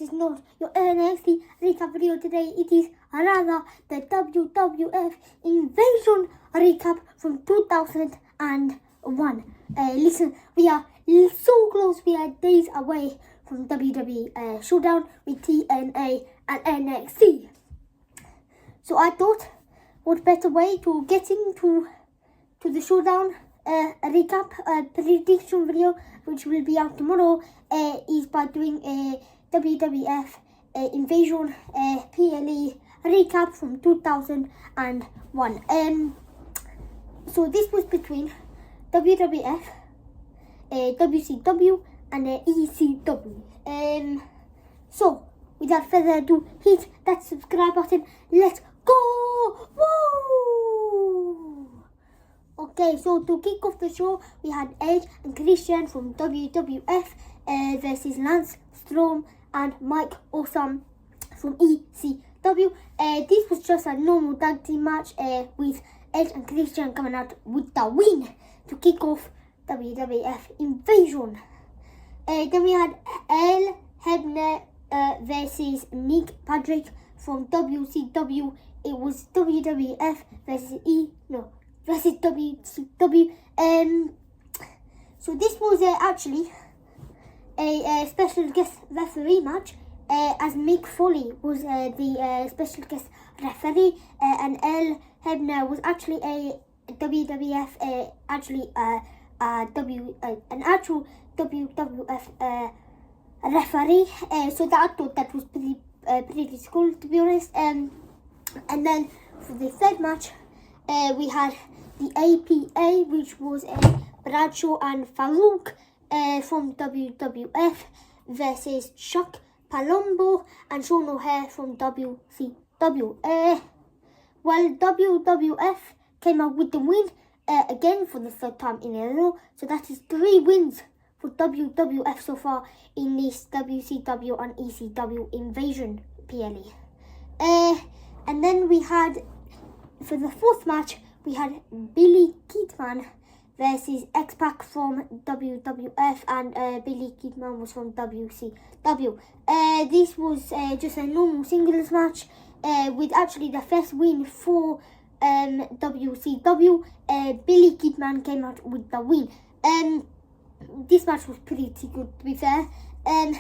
it is not your NXT recap video today. It is rather the WWF InVasion Recap from 2001. Listen, we are so close. We are days away from WWE Showdown with TNA and NXT. So I thought, what better way to get into the Showdown recap prediction video, which will be out tomorrow, is by doing a WWF InVasion PLE recap from 2001. So this was between WWF, WCW and ECW. So without further ado, hit that subscribe button. Let's go! Woo! Okay, so to kick off the show, we had Edge and Christian from WWF versus Lance Storm and Mike Awesome from ECW. This was just a normal tag team match with Edge and Christian coming out with the win to kick off WWF InVasion. Then we had El Hebner versus Nick Patrick from WCW. It was WWF versus versus WCW. So this was actually a special guest referee match, as Mick Foley was the special guest referee, and El Hebner was actually a WWF an actual WWF referee. So I thought that was pretty cool, to be honest. And then for the third match, we had the APA, which was Bradshaw and Farouk from WWF versus Chuck Palumbo and Sean O'Haire from WCW. While WWF came out with the win again for the third time in a row. So that is 3 wins for WWF so far in this WCW and ECW InVasion PLE. And then we had, for the fourth match, we had Billy Kidman versus X-Pac from WWF, and Billy Kidman was from WCW. This was just a normal singles match with actually the first win for WCW. Billy Kidman came out with the win. This match was pretty good, to be fair. And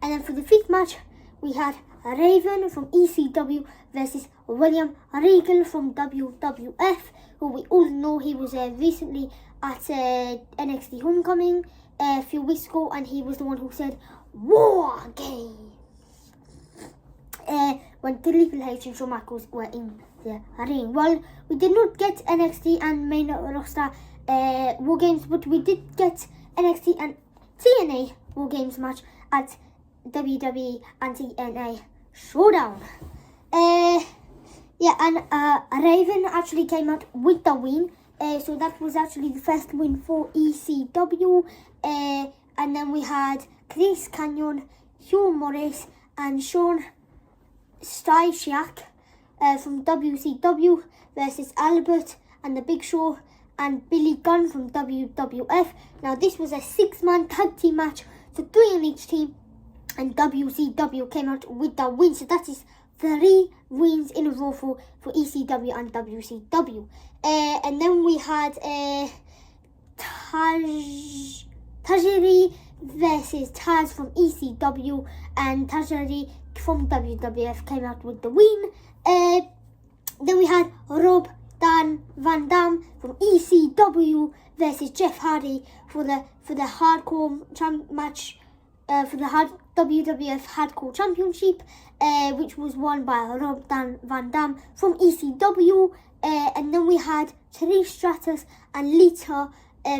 then for the fifth match, we had Raven from ECW versus William Regal from WWF, who we all know he was recently at NXT Homecoming a few weeks ago, and he was the one who said "War Game" when Triple H and Shawn Michaels were in the ring. Well, we did not get NXT and main roster War Games, but we did get NXT and TNA War Games match at WWE and TNA Showdown. And Raven actually came out with the win. So that was actually the first win for ECW. And then we had Chris Kanyon, Hugh Morris, and Sean Stasiak from WCW versus Albert and the Big Show and Billy Gunn from WWF. Now this was a 6-man tag team match, so 3 on each team, and WCW came out with the win. So that is 3 wins in a row for ECW and WCW. And then we had Tajiri versus Taz from ECW, and Tajiri from WWF came out with the win. Then we had Rob Van Dam from ECW versus Jeff Hardy for the hardcore match for the WWF Hardcore Championship, which was won by Rob Van Dam from ECW. And then we had Trish Stratus and Lita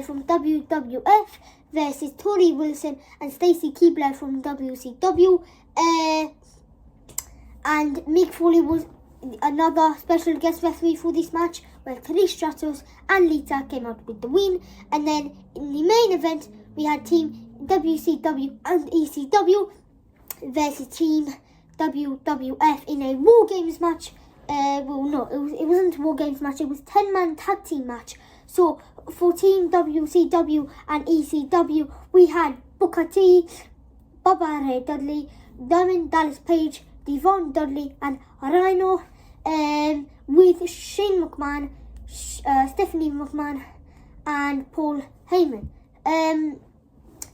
from WWF versus Tori Wilson and Stacy Keibler from WCW. And Mick Foley was another special guest referee for this match, where Trish Stratus and Lita came out with the win. And then in the main event, we had Team WCW and ECW versus Team WWF in a War Games match. Well, no, it wasn't a War Games match. It was 10-man tag team match. So for Team WCW and ECW, we had Booker T, Bubba Ray Dudley, Diamond Dallas Page, Devon Dudley, and Rhino, with Shane McMahon, Stephanie McMahon, and Paul Heyman. And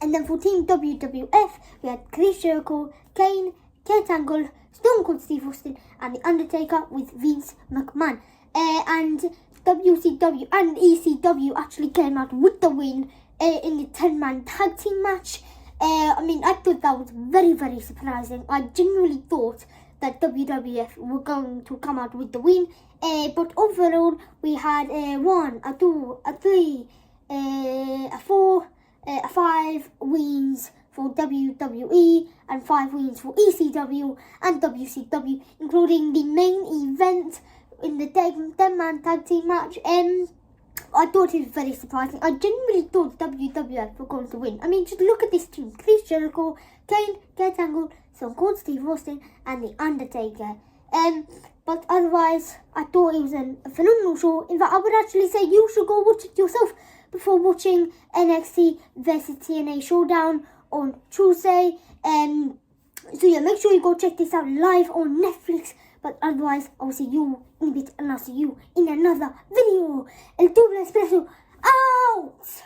then for Team WWF, we had Chris Jericho, Kane, Kurt Angle, Stone Cold Steve Austin, and The Undertaker with Vince McMahon. And WCW and ECW actually came out with the win in the 10-man tag team match. I thought that was very, very surprising. I genuinely thought that WWF were going to come out with the win. But overall, we had 1, 2, 3, 4, 5 wins for WWE and 5 wins for ECW and WCW, including the main event in the 10-man tag team match. I thought it was very surprising. I genuinely thought WWF were going to win. Just look at this team. Chris Jericho, Kane, Kurt Angle, Stone Cold Steve Austin, and The Undertaker. But otherwise, I thought it was a phenomenal show. In fact, I would actually say you should go watch it yourself before watching NXT vs TNA Showdown on Tuesday. So yeah, make sure you go check this out live on Netflix. But otherwise, I'll see you in a bit, and I'll see you in another video. El Double Espresso out!